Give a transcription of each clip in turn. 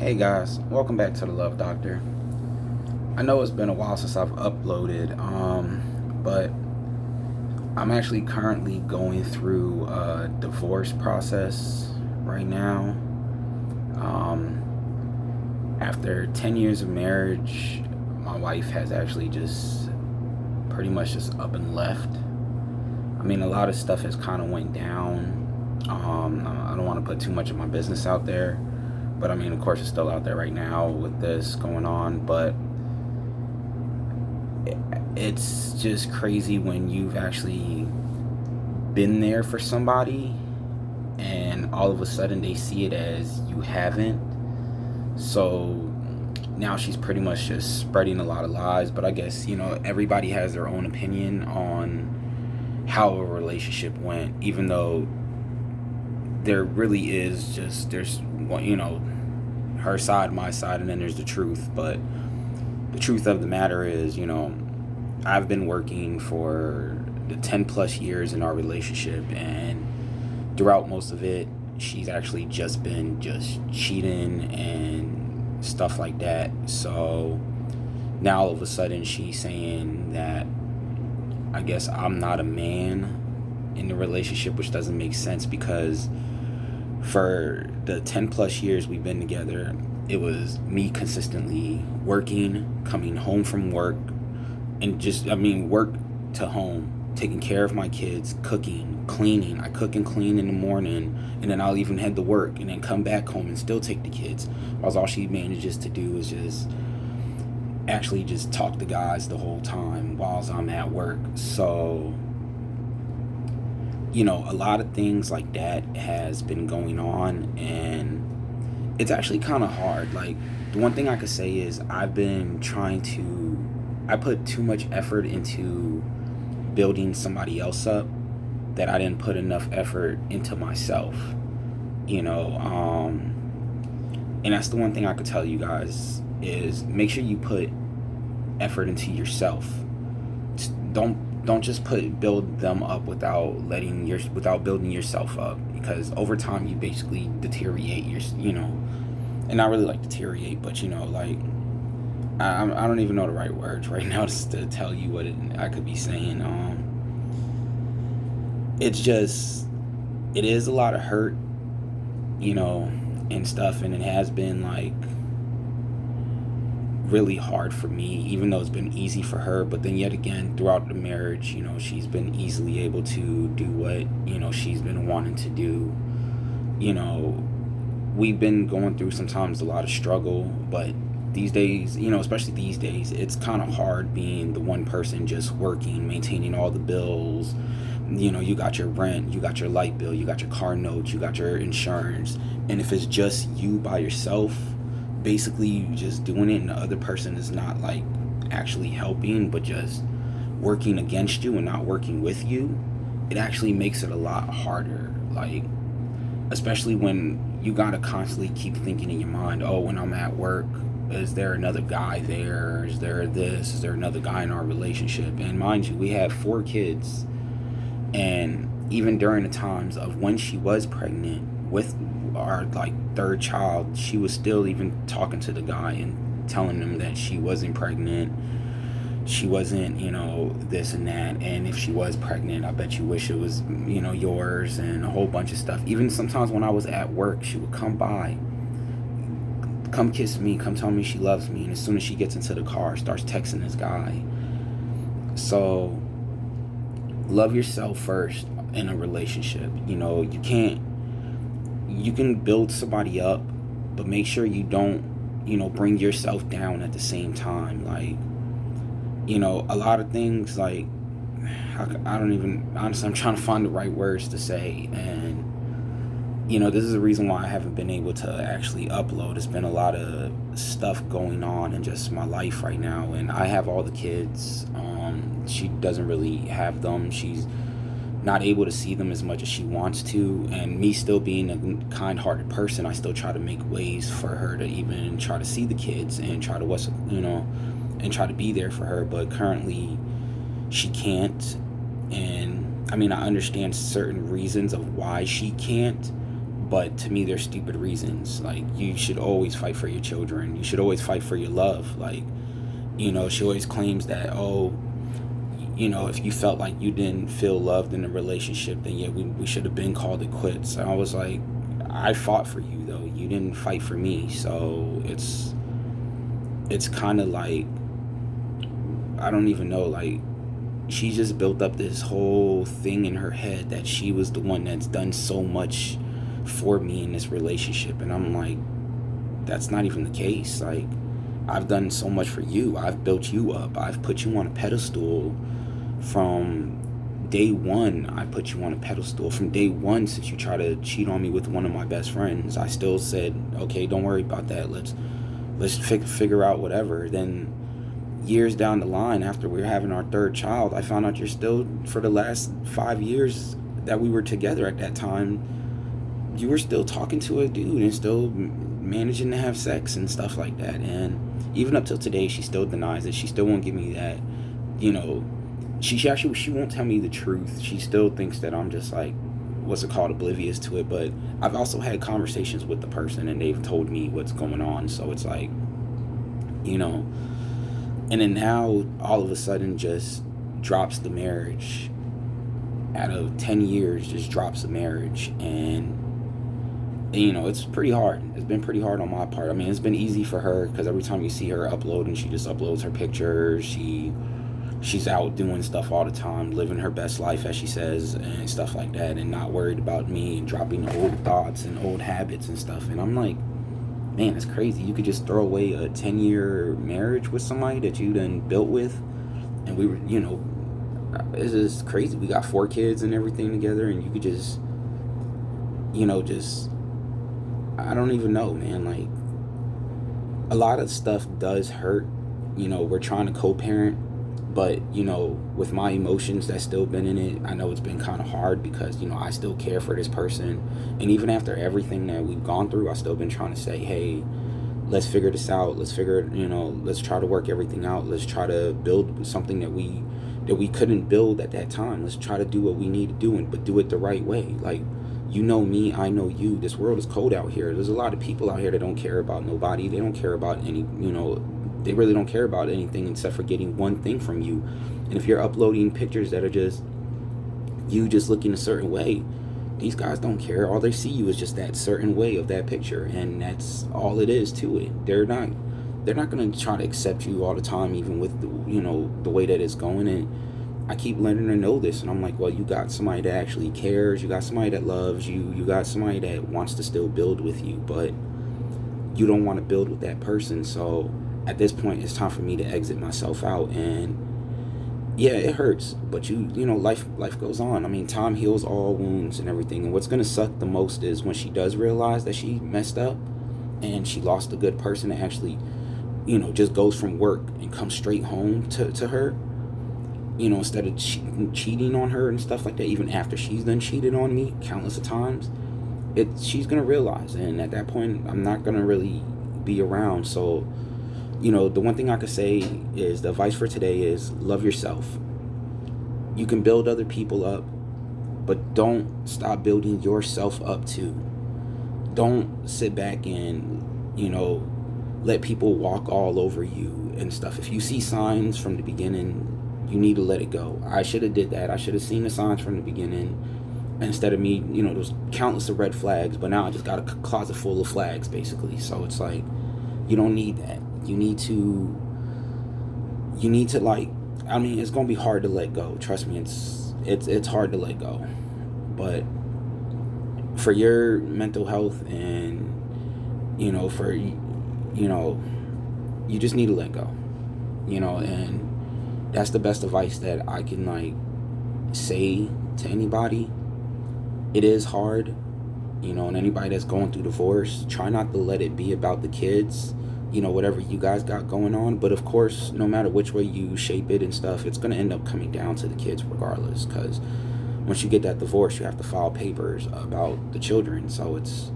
Hey guys, welcome back to the Love Doctor. I know it's been a while since I've uploaded, but I'm actually currently going through a divorce process right now. After 10 years of marriage, my wife has actually just pretty much just up and left. I mean, a lot of stuff has kind of went down. I don't want to put too much of my business out there, but I mean, of course, it's still out there right now with this going on. But it's just crazy when you've actually been there for somebody and all of a sudden they see it as you haven't. So now she's pretty much just spreading a lot of lies. But I guess, everybody has their own opinion on how a relationship went, even though there really is just, there's one, her side, my side, and then there's the truth. But the truth of the matter is, I've been working for the 10 plus years in our relationship, and throughout most of it, she's actually just been just cheating and stuff like that. So now all of a sudden she's saying that I guess I'm not a man in the relationship, which doesn't make sense because for the 10 plus years we've been together, it was me consistently working, coming home from work, and work to home, taking care of my kids, cooking, cleaning. I cook and clean in the morning, and then I'll even head to work and then come back home and still take the kids. While all she manages to do is just actually just talk to guys the whole time while I'm at work. So, a lot of things like that has been going on, and it's actually kind of hard. Like, the one thing I could say is I put too much effort into building somebody else up that I didn't put enough effort into myself, and that's the one thing I could tell you guys is make sure you put effort into yourself. Don't just build them up without building yourself up, because over time you basically deteriorate and not really like deteriorate, but like I don't even know the right words right now to tell you what I could be saying. It is a lot of hurt, and stuff, and it has been like really hard for me, even though it's been easy for her. But then yet again, throughout the marriage, she's been easily able to do what she's been wanting to do. We've been going through sometimes a lot of struggle, but these days, especially these days, it's kind of hard being the one person just working, maintaining all the bills. You got your rent, you got your light bill, you got your car notes, you got your insurance. And if it's just you by yourself, basically you just doing it, and the other person is not like actually helping, but just working against you and not working with you, it actually makes it a lot harder. Like, especially when you gotta constantly keep thinking in your mind, oh, when I'm at work, is there another guy there? Is there another guy in our relationship? And mind you, we have 4 kids. And even during the times of when she was pregnant with our like 3rd child, she was still even talking to the guy and telling him that she wasn't pregnant. She wasn't, this and that. And if she was pregnant, I bet you wish it was, yours, and a whole bunch of stuff. Even sometimes when I was at work, she would come by, come kiss me, come tell me she loves me. And as soon as she gets into the car, starts texting this guy. So love yourself first in a relationship. You can build somebody up, but make sure you don't, bring yourself down at the same time. Like, a lot of things, like, I don't even, honestly, I'm trying to find the right words to say. And, this is the reason why I haven't been able to actually upload. It's been a lot of stuff going on in just my life right now. And I have all the kids. She doesn't really have them. She's not able to see them as much as she wants to. And me still being a kind-hearted person, I still try to make ways for her to even try to see the kids and try to and try to be there for her. But currently she can't. And I mean, I understand certain reasons of why she can't, but to me they're stupid reasons. Like, you should always fight for your children, you should always fight for your love. Like, she always claims that, oh, if you felt like you didn't feel loved in a relationship, then yeah, we should have been called it quits. And I was like, I fought for you though, you didn't fight for me. So it's kind of like, I don't even know, like, she just built up this whole thing in her head that she was the one that's done so much for me in this relationship. And I'm like, that's not even the case. Like, I've done so much for you, I've built you up, I've put you on a pedestal from day one. I put you on a pedestal from day one. Since you tried to cheat on me with one of my best friends, I still said, okay, don't worry about that, let's figure out whatever. Then years down the line, after we were having our third child, I found out you're still, for the last 5 years that we were together at that time, you were still talking to a dude and still managing to have sex and stuff like that. And even up till today, she still denies it. She still won't give me that, she won't tell me the truth. She still thinks that I'm just like, what's it called, oblivious to it. But I've also had conversations with the person and they've told me what's going on. So it's like, and then now all of a sudden just drops the marriage. Out of 10 years, just drops the marriage. And it's pretty hard. It's been pretty hard on my part. I mean, it's been easy for her because every time you see her uploading, she just uploads her pictures. She's out doing stuff all the time, living her best life, as she says, and stuff like that, and not worried about me and dropping old thoughts and old habits and stuff. And I'm like, man, it's crazy. You could just throw away a 10-year marriage with somebody that you done built with. And we were, it's just crazy. We got 4 kids and everything together, and you could just, I don't even know, man. Like, a lot of stuff does hurt. We're trying to co-parent, but, with my emotions that's still been in it, I know it's been kind of hard because, I still care for this person. And even after everything that we've gone through, I still been trying to say, hey, let's figure this out. Let's let's try to work everything out. Let's try to build something that we couldn't build at that time. Let's try to do what we need to do, but do it the right way. Like, me, I know you. This world is cold out here. There's a lot of people out here that don't care about nobody. They don't care about any, they really don't care about anything except for getting one thing from you. And if you're uploading pictures that are just you just looking a certain way, these guys don't care. All they see you is just that certain way of that picture, and that's all it is to it. They're not going to try to accept you all the time, even with the way that it's going. And I keep letting her know this, and I'm like, well, you got somebody that actually cares, you got somebody that loves you, you got somebody that wants to still build with you, but you don't want to build with that person. So at this point, it's time for me to exit myself out. And yeah, it hurts, but life goes on. I mean, time heals all wounds and everything. And what's gonna suck the most is when she does realize that she messed up and she lost a good person that actually, just goes from work and comes straight home to her, instead of cheating on her and stuff like that. Even after she's done cheated on me countless of times, she's gonna realize, and at that point, I'm not gonna really be around. So, the one thing I could say is the advice for today is love yourself. You can build other people up, but don't stop building yourself up too. Don't sit back and, let people walk all over you and stuff. If you see signs from the beginning, you need to let it go. I should have did that. I should have seen the signs from the beginning instead of me, there's countless of red flags, but now I just got a closet full of flags, basically. So it's like, you don't need that. You need to like, I mean, it's gonna be hard to let go. Trust me, it's hard to let go. But for your mental health and you just need to let go. And that's the best advice that I can like say to anybody. It is hard, and anybody that's going through divorce, try not to let it be about the kids. Whatever you guys got going on. But of course, no matter which way you shape it and stuff, it's going to end up coming down to the kids regardless. Because once you get that divorce, you have to file papers about the children. So it's,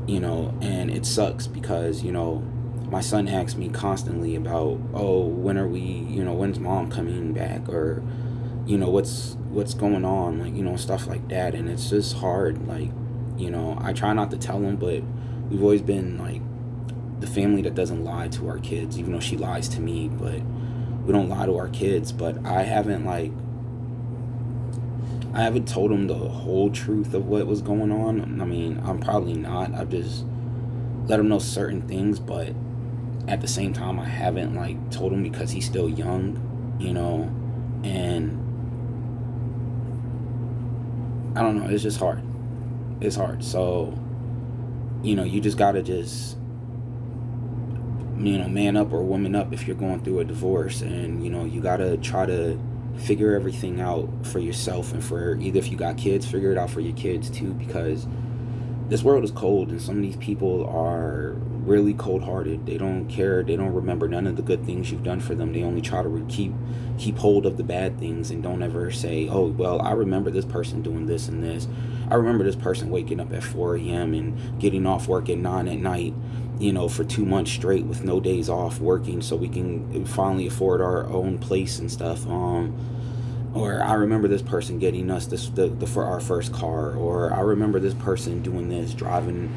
and it sucks because, my son asks me constantly about, oh, when are we, when's mom coming back? Or, what's going on? Like, stuff like that. And it's just hard. Like, You know, I try not to tell them, but we've always been like the family that doesn't lie to our kids, even though she lies to me. But we don't lie to our kids. But I haven't told them the whole truth of what was going on. I mean, I'm probably not. I've just let him know certain things, but at the same time, I haven't like told him because he's still young, you know, and I don't know. It's just hard. It's hard. So, you know, you just gotta just, you know, man up or woman up if you're going through a divorce, and you know, you gotta try to figure everything out for yourself, and for either, if you got kids, figure it out for your kids too, because this world is cold, and some of these people are really cold-hearted. They don't care. They don't remember none of the good things you've done for them. They only try to keep hold of the bad things, and don't ever say, oh, well, I remember this person doing this and this. I remember this person waking up at 4 a.m. and getting off work at 9 at night, you know, for 2 months straight with no days off working, so we can finally afford our own place and stuff. Or I remember this person getting us for our first car. Or I remember this person doing this, driving,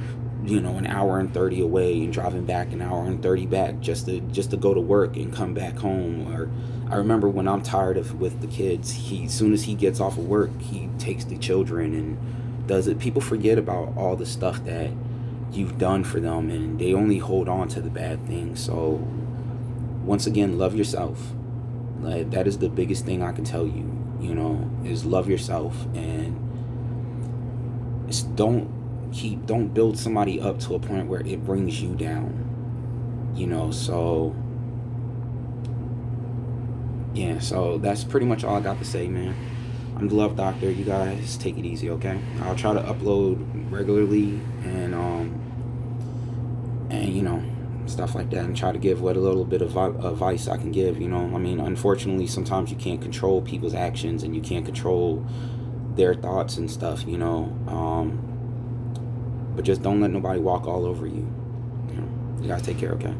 you know, an hour and 30 away and driving back an hour and 30 back just to go to work and come back home. Or I remember when I'm tired of with the kids, as soon as he gets off of work, he takes the children and does it. People forget about all the stuff that you've done for them, and they only hold on to the bad things. So once again, love yourself. Like, that is the biggest thing I can tell you, you know, is love yourself, and don't build somebody up to a point where it brings you down, you know. So yeah, so that's pretty much all I got to say, man. I'm the Love Doctor. You guys take it easy, okay? I'll try to upload regularly, and you know, stuff like that, and try to give what a little bit of advice I can give, you know. I mean, unfortunately, sometimes you can't control people's actions, and you can't control their thoughts and stuff, you know. But just don't let nobody walk all over you. You know, you guys take care, okay?